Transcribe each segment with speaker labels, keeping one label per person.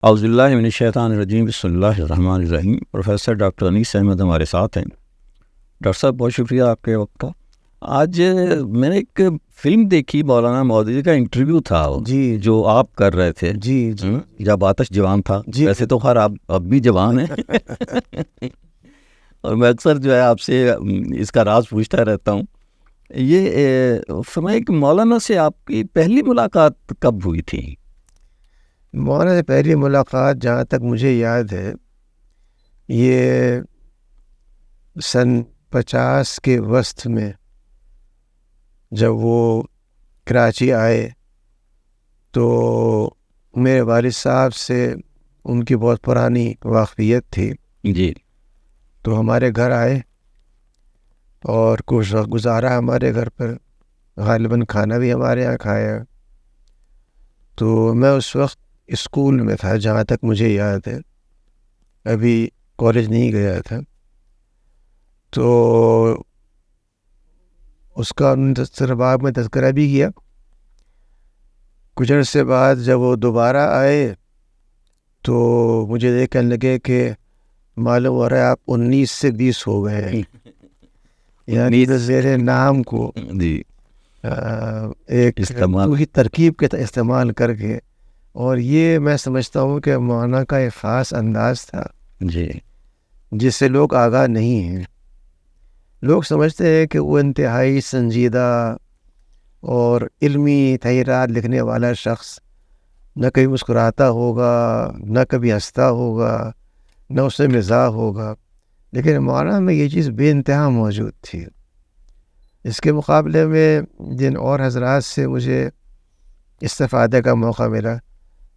Speaker 1: اعوذ باللہ من الشیطان الرجیم، بسم اللہ الرحمن الرحیم۔ پروفیسر ڈاکٹر انیس احمد ہمارے ساتھ ہیں۔ ڈاکٹر صاحب بہت شکریہ آپ کے وقت کا۔ آج میں نے ایک فلم دیکھی، مولانا مودودی کا انٹرویو تھا
Speaker 2: جی
Speaker 1: جو آپ کر رہے تھے،
Speaker 2: جی جی
Speaker 1: جب آتش جوان تھا۔
Speaker 2: جی
Speaker 1: ویسے تو خیر آپ اب بھی جوان ہیں اور میں اکثر جو ہے آپ سے اس کا راز پوچھتا رہتا ہوں۔ یہ فرمائے کہ مولانا سے آپ کی پہلی ملاقات کب ہوئی تھی؟
Speaker 2: مولانا سے پہلی ملاقات جہاں تک مجھے یاد ہے یہ سن 50 کے وسط میں، جب وہ کراچی آئے تو میرے والد صاحب سے ان کی بہت پرانی واقفیت تھی،
Speaker 1: جی
Speaker 2: تو ہمارے گھر آئے اور کچھ وقت گزارا ہمارے گھر پر، غالباً کھانا بھی ہمارے یہاں کھایا۔ تو میں اس وقت اسکول میں تھا جہاں تک مجھے یاد ہے، ابھی کالج نہیں گیا تھا۔ تو اس کا باب میں تذکرہ بھی کیا۔ کچھ عرصے بعد جب وہ دوبارہ آئے تو مجھے یہ کہنے لگے کہ معلوم ہو رہا ہے آپ 19 سے 20 ہو گئے ہیں، یعنی میرے نام کو
Speaker 1: جی
Speaker 2: ایک
Speaker 1: استعمال
Speaker 2: ہی ترکیب کے استعمال کر کے، اور یہ میں سمجھتا ہوں کہ مولانا کا ایک خاص انداز تھا
Speaker 1: جی
Speaker 2: جس سے لوگ آگاہ نہیں ہیں۔ لوگ سمجھتے ہیں کہ وہ انتہائی سنجیدہ اور علمی تحریرات لکھنے والا شخص نہ کبھی مسکراتا ہوگا، نہ کبھی ہنستا ہوگا، نہ اس میں مزاح ہوگا، لیکن مولانا میں یہ چیز بے انتہا موجود تھی۔ اس کے مقابلے میں جن اور حضرات سے مجھے استفادے کا موقع ملا،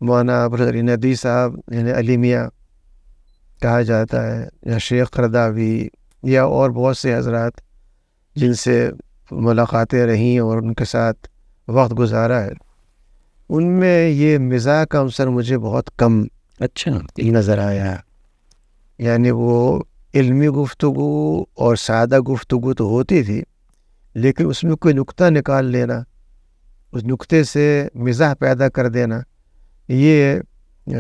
Speaker 2: مولانا پروفیسر ندوی صاحب، یعنی علی میاں کہا جاتا ہے، یا شیخ قرداوی، یا اور بہت سے حضرات جن سے ملاقاتیں رہیں اور ان کے ساتھ وقت گزارا ہے، ان میں یہ مزاح کا عنصر مجھے بہت کم
Speaker 1: اچھا
Speaker 2: نظر آیا۔ یعنی وہ علمی گفتگو اور سادہ گفتگو تو ہوتی تھی، لیکن اس میں کوئی نکتہ نکال لینا، اس نکتے سے مزاح پیدا کر دینا، یہ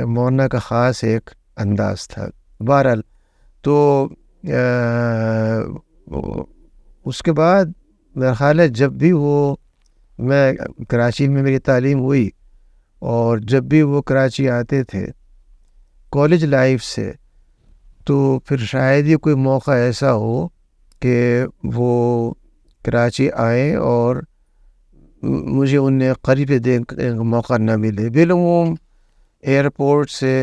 Speaker 2: مولانا کا خاص ایک انداز تھا۔ بہرحال تو اس کے بعد میرا خیال ہے جب بھی میں کراچی میں میری تعلیم ہوئی، اور جب بھی وہ کراچی آتے تھے کالج لائف سے، تو پھر شاید ہی کوئی موقع ایسا ہو کہ وہ کراچی آئیں اور مجھے انہیں قریب دیکھنے کا موقع نہ ملے۔ بالعموم ایئرپورٹ سے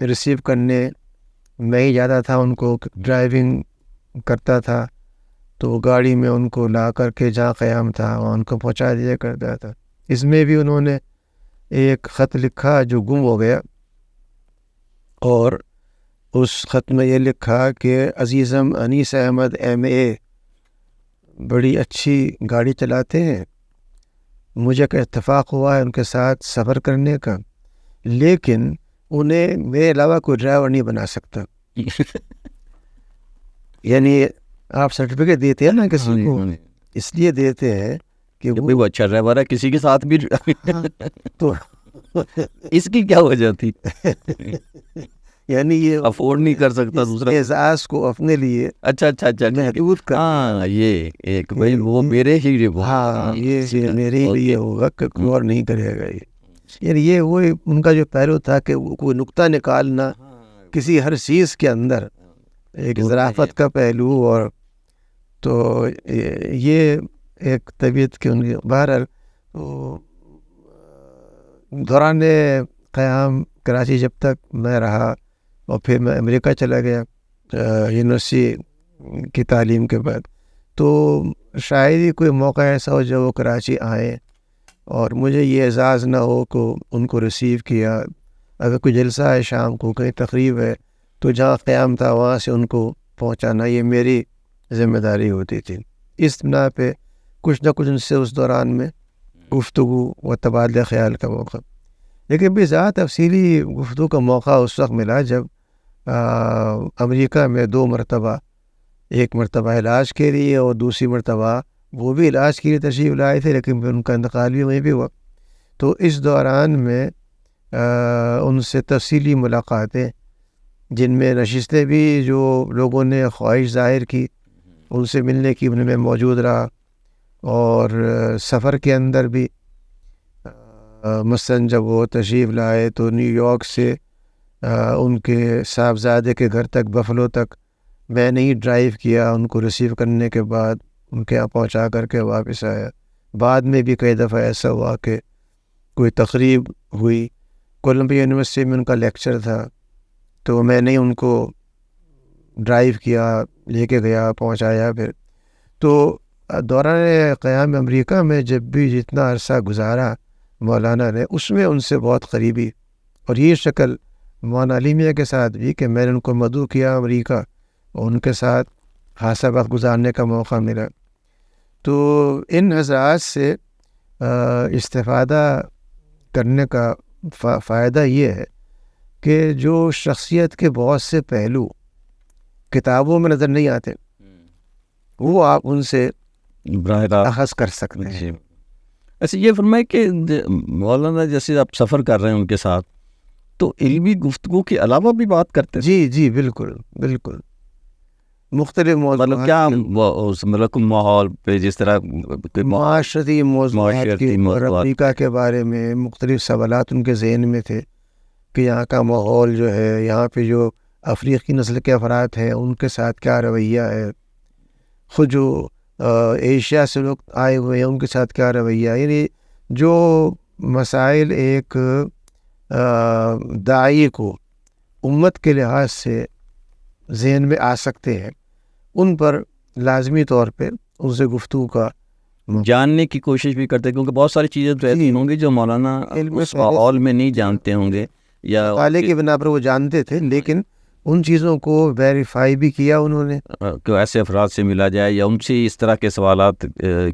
Speaker 2: ریسیو کرنے میں ہی جاتا تھا، ان کو ڈرائیونگ کرتا تھا، تو گاڑی میں ان کو لا کر کے جہاں قیام تھا وہاں ان کو پہنچا دیا کرتا تھا۔ اس میں بھی انہوں نے ایک خط لکھا جو گم ہو گیا، اور اس خط میں یہ لکھا کہ عزیزم انیس احمد MA بڑی اچھی گاڑی چلاتے ہیں، مجھے کا اتفاق ہوا ہے ان کے ساتھ سفر کرنے کا، لیکن انہیں میرے علاوہ کوئی ڈرائیور نہیں بنا سکتا۔ یعنی آپ سرٹیفکیٹ دیتے ہیں نا کسی کو، اس لیے دیتے ہیں کہ
Speaker 1: وہ اچھا ڈرائیور ہے، کسی کے ساتھ بھی
Speaker 2: تو
Speaker 1: اس کی کیا وجہ تھی؟
Speaker 2: یعنی یہ
Speaker 1: افورڈ نہیں کر سکتا دوسرا
Speaker 2: اعزاز کو اپنے لیے
Speaker 1: اچھا
Speaker 2: محدود کر،
Speaker 1: ہاں یہ ایک بھائی وہ میرے ہی،
Speaker 2: ہاں یہ میرے لیے ہوگا کہ کوئی اور نہیں کرے گا۔ یہ یعنی یہ وہ ان کا جو پہلو تھا کہ کوئی نکتہ نکالنا کسی ہر چیز کے اندر، ایک ظرافت کا پہلو، اور تو یہ ایک طبیعت کی ان کی۔ بہرحال دوران قیام کراچی جب تک میں رہا، اور پھر میں امریکہ چلا گیا یونیورسٹی کی تعلیم کے بعد، تو شاید ہی کوئی موقع ایسا ہو جب وہ کراچی آئیں اور مجھے یہ اعزاز نہ ہو کہ ان کو ریسیو کیا۔ اگر کوئی جلسہ ہے شام کو، کہیں تقریب ہے، تو جہاں قیام تھا وہاں سے ان کو پہنچانا یہ میری ذمہ داری ہوتی تھی۔ اس بنا پہ کچھ نہ کچھ ان سے اس دوران میں گفتگو و تبادلہ خیال کا موقع، لیکن بھی زیادہ تفصیلی گفتگو کا موقع اس وقت ملا جب امریکہ میں 2 مرتبہ، ایک مرتبہ علاج کے لیے اور دوسری مرتبہ وہ بھی علاج کے لیے تشریف لائے تھے، لیکن پھر ان کا انتقال بھی وہیں پہ ہوا۔ تو اس دوران میں ان سے تفصیلی ملاقاتیں، جن میں نشستیں بھی جو لوگوں نے خواہش ظاہر کی ان سے ملنے کی ان میں موجود رہا، اور سفر کے اندر بھی مثلاً جب وہ تشریف لائے تو نیو یارک سے ان کے صاحبزادے کے گھر تک، بفلو تک میں نے ہی ڈرائیو کیا، ان کو ریسیو کرنے کے بعد ان کے یہاں پہنچا کر کے واپس آیا۔ بعد میں بھی کئی دفعہ ایسا ہوا کہ کوئی تقریب ہوئی، کولمبیا یونیورسٹی میں ان کا لیکچر تھا، تو میں نے ان کو ڈرائیو کیا، لے کے گیا، پہنچایا پھر۔ تو دوران قیام امریکہ میں جب بھی جتنا عرصہ گزارا مولانا نے، اس میں ان سے بہت قریبی، اور یہ شکل مولانا علی میاں کے ساتھ بھی کہ میں نے ان کو مدعو کیا امریکہ اور ان کے ساتھ خاصا وقت گزارنے کا موقع ملا۔ تو ان حضرات سے استفادہ کرنے کا فائدہ یہ ہے کہ جو شخصیت کے بہت سے پہلو کتابوں میں نظر نہیں آتے، وہ آپ ان سے
Speaker 1: براہ راست
Speaker 2: اخذ کر سکتے ہیں۔
Speaker 1: ایسے یہ فرمائے کہ مولانا جیسے آپ سفر کر رہے ہیں ان کے ساتھ، تو علمی گفتگو کے علاوہ بھی بات کرتے ہیں؟
Speaker 2: جی جی بالکل بالکل، مختلف
Speaker 1: مطلب کیا مطلب ماحول پہ، جس طرح
Speaker 2: معاشرتی موضوعات کے اور امریکہ کے بارے میں مختلف سوالات ان کے ذہن میں تھے کہ یہاں کا ماحول جو ہے، یہاں پہ جو افریقی نسل کے افراد ہیں ان کے ساتھ کیا رویہ ہے، خود جو ایشیا سے لوگ آئے ہوئے ہیں ان کے ساتھ کیا رویہ، یعنی جو مسائل ایک داعی کو امت کے لحاظ سے ذہن میں آ سکتے ہیں، ان پر لازمی طور پہ ان سے گفتگو کا
Speaker 1: جاننے کی کوشش بھی کرتے ہیں، کیونکہ بہت ساری چیزیں تو ایسی ہوں گی جو مولانا اس ماحول میں نہیں جانتے ہوں گے، یا
Speaker 2: مطالعے کی بنا پر وہ جانتے تھے، لیکن ان چیزوں کو ویریفائی بھی کیا انہوں نے
Speaker 1: کہ ایسے افراد سے ملا جائے یا ان سے اس طرح کے سوالات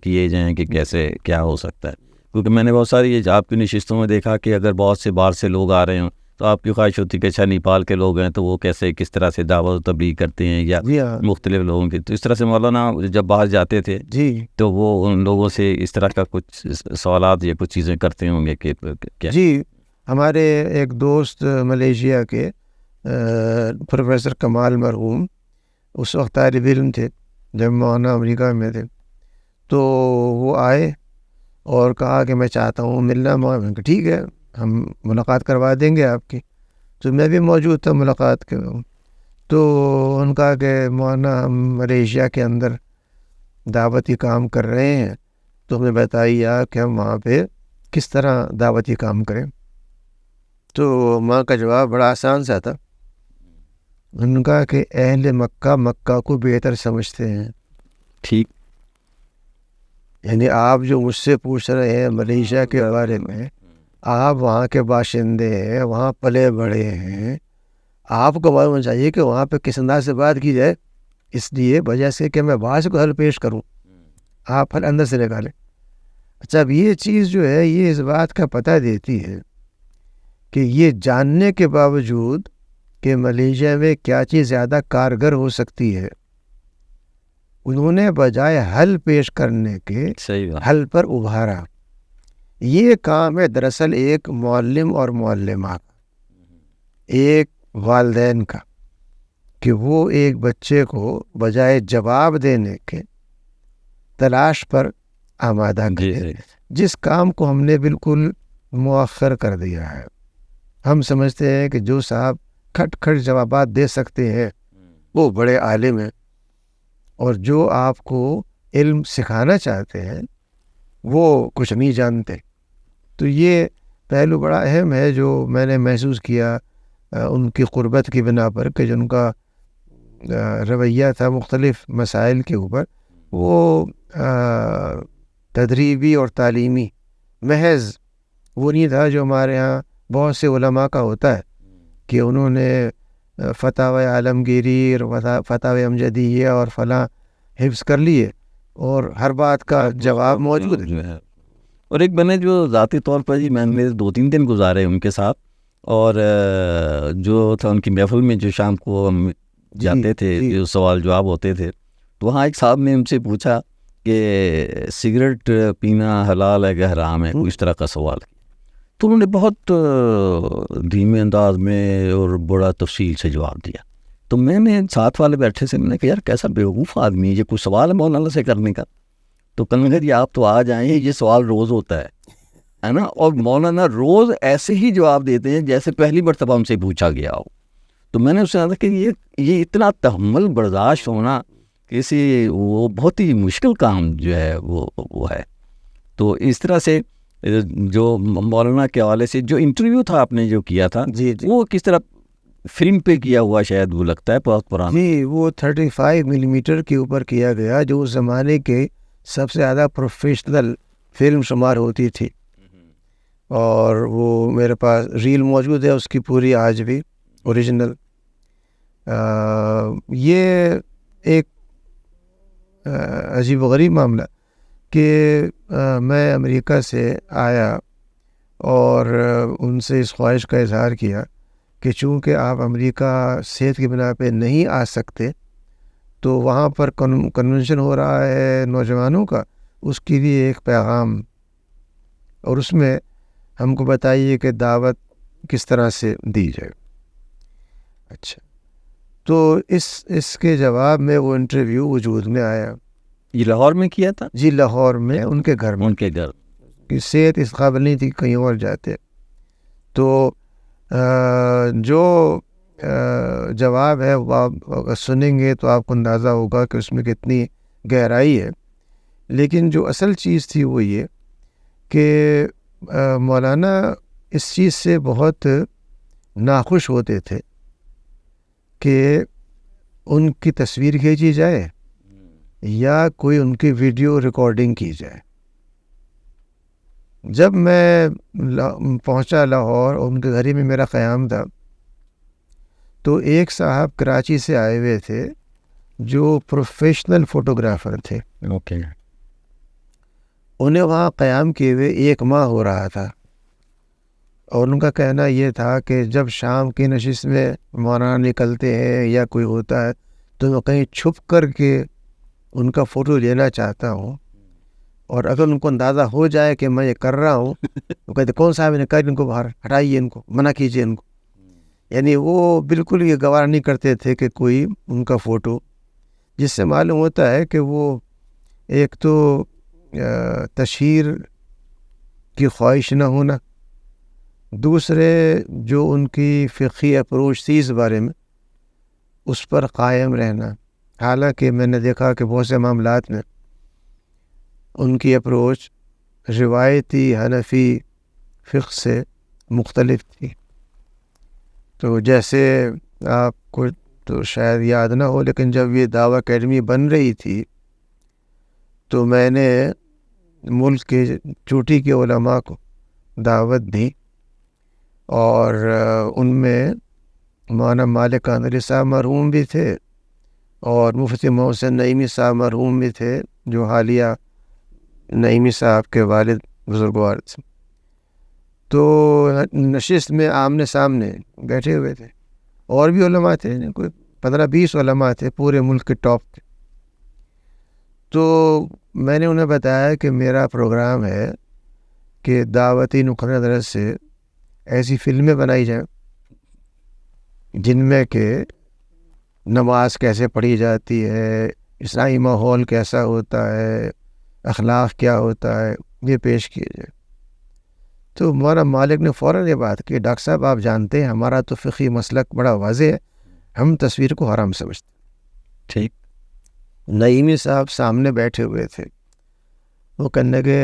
Speaker 1: کیے جائیں کہ کیسے کیا ہو سکتا ہے۔ کیونکہ میں نے بہت ساری یہ آپ کی نشستوں میں دیکھا کہ اگر بہت سے باہر سے لوگ آ رہے ہوں تو آپ کی خواہش ہوتی کہ اچھا نیپال کے لوگ ہیں تو وہ کیسے کس طرح سے دعوت و تبلیغ کرتے ہیں، یا مختلف لوگوں کی، تو اس طرح سے مولانا جب باہر جاتے تھے تو وہ ان لوگوں سے اس طرح کا کچھ سوالات یا کچھ چیزیں کرتے ہوں گے کہ کیا؟
Speaker 2: جی، ہمارے ایک دوست ملیشیا کے پروفیسر کمال مرحوم اس وقت طالب علم تھے جب مولانا امریکہ میں تھے، تو وہ آئے اور کہا کہ میں چاہتا ہوں ملنا، میں کہ ٹھیک ہے ہم ملاقات کروا دیں گے آپ کی۔ تو میں بھی موجود تھا ملاقات کے، تو ان کا کہ مولانا ہم ملیشیا کے اندر دعوتی کام کر رہے ہیں، تو ہمیں بتائیے کہ ہم وہاں پہ کس طرح دعوتی کام کریں۔ تو ماں کا جواب بڑا آسان سا تھا، ان کا کہ اہل مکہ مکہ کو بہتر سمجھتے ہیں۔
Speaker 1: ٹھیک،
Speaker 2: یعنی آپ جو مجھ سے پوچھ رہے ہیں ملیشیا کے بارے میں، آپ وہاں کے باشندے ہیں، وہاں پلے بڑے ہیں، آپ کو معلوم چاہیے کہ وہاں پہ کس انداز سے بات کی جائے، اس لیے وجہ سے کہ میں وہاں سے کوئی حل پیش کروں، آپ حل اندر سے نکالیں۔ اچھا، اب یہ چیز جو ہے یہ اس بات کا پتہ دیتی ہے کہ یہ جاننے کے باوجود کہ ملیشیا میں کیا چیز زیادہ کارگر ہو سکتی ہے، انہوں نے بجائے حل پیش کرنے کے حل پر ابھارا۔ یہ کام ہے دراصل ایک معلم اور معلمہ کا، ایک والدین کا، کہ وہ ایک بچے کو بجائے جواب دینے کے تلاش پر آمادہ کرے، جس کام کو ہم نے بالکل مؤخر کر دیا ہے۔ ہم سمجھتے ہیں کہ جو صاحب کھٹ کھٹ جوابات دے سکتے ہیں وہ بڑے عالم ہیں، اور جو آپ کو علم سکھانا چاہتے ہیں وہ کچھ نہیں جانتے۔ تو یہ پہلو بڑا اہم ہے جو میں نے محسوس کیا ان کی قربت کی بنا پر، کہ جو ان کا رویہ تھا مختلف مسائل کے اوپر، وہ تدریبی اور تعلیمی محض وہ نہیں تھا جو ہمارے ہاں بہت سے علماء کا ہوتا ہے کہ انہوں نے فتاوی عالمگیری اور فتاوی امجدیہ اور فلاں حفظ کر لیے اور ہر بات کا جواب موجود ہے۔
Speaker 1: اور ایک بنے جو ذاتی طور پر جی میں نے 2-3 دن گزارے ان کے ساتھ، اور جو تھا ان کی محفل میں جو شام کو ہم جاتے تھے، جو سوال جواب ہوتے تھے، تو وہاں ایک صاحب نے ان سے پوچھا کہ سگریٹ پینا حلال ہے کہ حرام ہے، اس طرح کا سوال کیا۔ تو انہوں نے بہت دھیمے انداز میں اور بڑا تفصیل سے جواب دیا. تو میں نے ساتھ والے بیٹھے سے میں نے کہا یار کیسا بیوقوف آدمی ہے, یہ کوئی سوال ہے مولانا سے کرنے کا؟ تو کہنے لگا جی آپ تو آ جائیں, یہ سوال روز ہوتا ہے نا, اور مولانا روز ایسے ہی جواب دیتے ہیں جیسے پہلی مرتبہ ہم سے پوچھا گیا ہو. تو میں نے اس سے کہا کہ یہ اتنا تحمل برداشت ہونا کسی وہ بہت ہی مشکل کام جو ہے وہ ہے. تو اس طرح سے جو مولانا کے حوالے سے جو انٹرویو تھا آپ نے جو کیا تھا,
Speaker 2: جی
Speaker 1: وہ کس طرح فلم پہ کیا ہوا شاید وہ لگتا ہے بہت پرانا.
Speaker 2: جی وہ 35 ملی میٹر کے اوپر کیا گیا, جو اس زمانے کے سب سے زیادہ پروفیشنل فلم شمار ہوتی تھی, اور وہ میرے پاس ریل موجود ہے اس کی پوری آج بھی اوریجنل. یہ ایک عجیب و غریب معاملہ کہ میں امریکہ سے آیا اور ان سے اس خواہش کا اظہار کیا کہ چونکہ آپ امریکہ صحت کی بنا پہ نہیں آ سکتے, تو وہاں پر کنونشن ہو رہا ہے نوجوانوں کا, اس کے لیے ایک پیغام, اور اس میں ہم کو بتائیے کہ دعوت کس طرح سے دی جائے. اچھا, تو اس کے جواب میں وہ انٹرویو وجود میں آیا.
Speaker 1: یہ لاہور میں کیا تھا؟
Speaker 2: جی لاہور میں, ان کے گھر میں.
Speaker 1: ان کے گھر
Speaker 2: کہ صحت اس قابل نہیں تھی کہیں اور جاتے. تو جو جواب ہے وہ آپ سنیں گے تو آپ کو اندازہ ہوگا کہ اس میں کتنی گہرائی ہے. لیکن جو اصل چیز تھی وہ یہ کہ مولانا اس چیز سے بہت ناخوش ہوتے تھے کہ ان کی تصویر کھینچی جائے یا کوئی ان کی ویڈیو ریکارڈنگ کی جائے. جب میں پہنچا لاہور اور ان کے گھر ہی میں میرا قیام تھا, تو ایک صاحب کراچی سے آئے ہوئے تھے جو پروفیشنل فوٹوگرافر تھے.
Speaker 1: اوکے.
Speaker 2: انہیں وہاں قیام کیے ہوئے 1 ماہ ہو رہا تھا, اور ان کا کہنا یہ تھا کہ جب شام کی نشست میں مولانا نکلتے ہیں یا کوئی ہوتا ہے تو میں کہیں چھپ کر کے ان کا فوٹو لینا چاہتا ہوں, اور اگر ان کو اندازہ ہو جائے کہ میں یہ کر رہا ہوں تو کہتے کون صاحب نے کہا ان کو باہر ہٹائیے, ان کو منع کیجیے ان کو. یعنی وہ بالکل یہ گوارا نہیں کرتے تھے کہ کوئی ان کا فوٹو, جس سے معلوم ہوتا ہے کہ وہ ایک تو تشہیر کی خواہش نہ ہونا, دوسرے جو ان کی فقہی اپروچ تھی اس بارے میں اس پر قائم رہنا. حالانکہ میں نے دیکھا کہ بہت سے معاملات میں ان کی اپروچ روایتی حنفی فقہ سے مختلف تھی. تو جیسے آپ کو تو شاید یاد نہ ہو, لیکن جب یہ دعویٰ اکیڈمی بن رہی تھی تو میں نے ملک کے چوٹی کے علماء کو دعوت دی, اور ان میں مولانا مالک قادری صاحب مرحوم بھی تھے, اور مفتی محسن نعیمی صاحب مرحوم بھی تھے جو حالیہ نعیمی صاحب کے والد بزرگوار تھے. تو نشست میں آمنے سامنے بیٹھے ہوئے تھے, اور بھی علماء تھے, کوئی 15-20 علماء تھے پورے ملک کے ٹاپ کے. تو میں نے انہیں بتایا کہ میرا پروگرام ہے کہ دعوتی نقطہ نظر سے ایسی فلمیں بنائی جائیں جن میں کہ نماز کیسے پڑھی جاتی ہے, اسلامی ماحول کیسا ہوتا ہے, اخلاق کیا ہوتا ہے, یہ پیش کیے جائے. تو مولانا مالک نے فوراً یہ بات کی, ڈاکٹر صاحب آپ جانتے ہیں ہمارا تو فقہی مسلک بڑا واضح ہے, ہم تصویر کو حرام سمجھتے.
Speaker 1: ٹھیک.
Speaker 2: نعیمی صاحب سامنے بیٹھے ہوئے تھے, وہ کہنے کے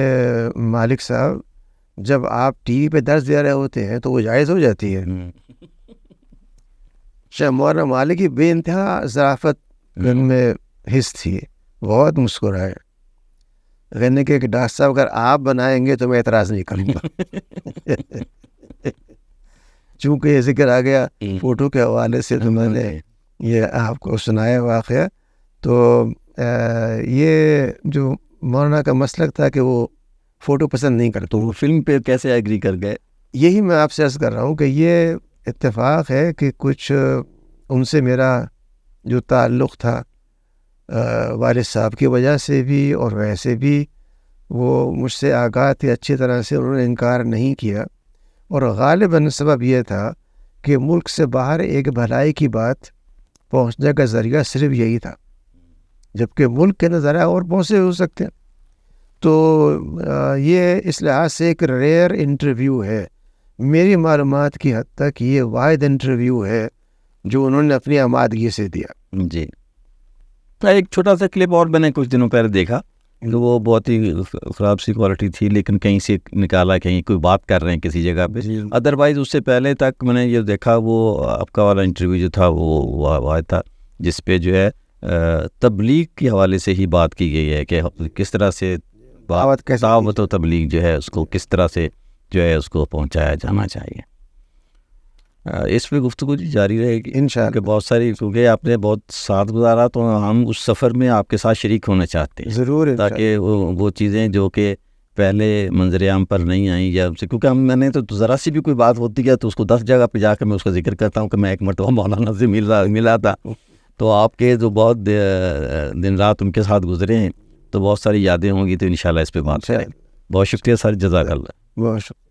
Speaker 2: مالک صاحب جب آپ ٹی وی پہ درس دے رہے ہوتے ہیں تو وہ جائز ہو جاتی ہے. مولانا مالک کی بے انتہا ظرافت میں حص تھی, بہت مسکرائے, کہنے کے کہ ڈاکٹر صاحب اگر آپ بنائیں گے تو میں اعتراض نہیں کروں گا. چونکہ یہ ذکر آ گیا فوٹو کے حوالے سے تو میں نے یہ آپ کو سنایا واقعہ. تو یہ جو مولانا کا مسلک تھا کہ وہ فوٹو پسند نہیں کرتے.
Speaker 1: تو وہ فلم پہ کیسے ایگری کر گئے؟
Speaker 2: یہی میں آپ سے عرض کر رہا ہوں کہ یہ اتفاق ہے کہ کچھ ان سے میرا جو تعلق تھا والد صاحب کی وجہ سے بھی, اور ویسے بھی وہ مجھ سے آگاہ تھے اچھی طرح سے, انہوں نے انکار نہیں کیا اور غالباً سبب یہ تھا کہ ملک سے باہر ایک بھلائی کی بات پہنچنے کا ذریعہ صرف یہی تھا، جبکہ ملک کے نظر اور بہت سے ہو سکتے ہیں. تو یہ اس لحاظ سے ایک ریئر انٹرویو ہے. میری معلومات کی حد تک یہ واحد انٹرویو ہے جو انہوں نے اپنی آمادگی سے دیا.
Speaker 1: جی. ایک چھوٹا سا کلپ اور میں نے کچھ دنوں پہلے دیکھا، تو وہ بہت ہی خراب سی کوالٹی تھی، لیکن کہیں سے نکالا، کہیں کوئی بات کر رہے ہیں کسی جگہ پہ. ادروائز اس سے پہلے تک میں نے یہ دیکھا وہ آپ کا والا انٹرویو جو تھا وہ واحد تھا جس پہ جو ہے تبلیغ کے حوالے سے ہی بات کی گئی ہے کہ کس طرح سے دعوت و تبلیغ جو ہے اس کو کس طرح سے جو ہے اس کو پہنچایا جانا چاہیے. اس پہ گفتگو جاری رہے گی انشاءاللہ. بہت ساری، کیونکہ آپ نے بہت ساتھ گزارا تو ہم اس سفر میں آپ کے ساتھ شریک ہونا چاہتے ہیں
Speaker 2: ضرور،
Speaker 1: تاکہ وہ چیزیں جو کہ پہلے منظر عام پر نہیں آئیں یا کیونکہ میں نے تو ذرا سی بھی کوئی بات ہوتی ہے تو اس کو 10 جگہ پہ جا کے میں اس کا ذکر کرتا ہوں کہ میں ایک مرتبہ مولانا سے ملا تھا. تو آپ کے جو بہت دن رات ان کے ساتھ گزرے ہیں تو بہت ساری یادیں ہوں گی، تو انشاءاللہ اس پہ بات کریں. بہت شکریہ سر، جزاک اللہ.
Speaker 2: بہت شکریہ.